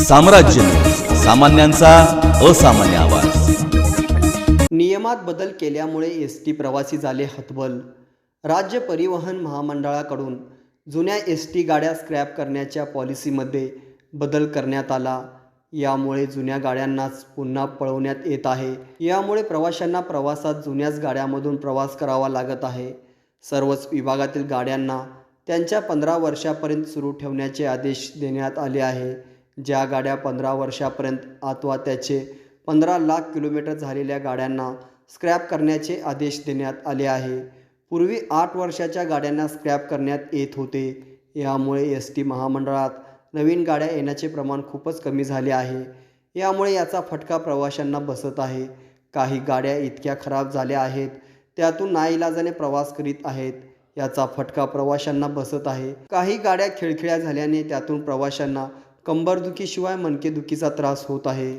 साम्राज्य, सामान्यांचा असामान्य आवाज। नियमात बदल केल्यामुळे एसटी प्रवासी झाले हतबल। राज्य परिवहन महामंडळाकडून जुन्या एसटी गाड्या स्क्रॅप करण्याच्या पॉलिसीमध्ये बदल करण्यात आला। यामुळे जुन्या गाड्यांनाच पुन्हा पळवण्यात येत आहे। यामुळे प्रवाशांना प्रवासात जुन्याच गाड्यांमधून प्रवास करावा लागत आहे। सर्वच विभागातील गाड्यांना त्यांच्या 15 वर्षापर्यंत सुरू ठेवण्याचे आदेश देण्यात आले आहे। ज्या गाड्या 15 वर्षापर्यंत अथवा त्याचे 15 लाख किलोमीटर झालेल्या गाड्यांना स्क्रॅप करण्याचे आदेश देण्यात आले आहे। पूर्वी 8 वर्षाच्या गाड्यांना स्क्रॅप करण्यात येत होते। यामुळे एस टी महामंडळात नवीन गाड्या येण्याचे प्रमाण खूपच कमी झाले आहे। यामुळे याचा फटका प्रवाशांना बसत आहे। काही गाड्या इतक्या खराब झाल्या आहेत, त्यातून नाईलाजाने प्रवास करीत आहेत। याचा फटका प्रवाशांना बसत आहे। काही गाड्या खिळखिळ्या झाल्याने त्यातून प्रवाशांना कंबरदुखीशिवाय मणकेदुखीचा त्रास होत आहे।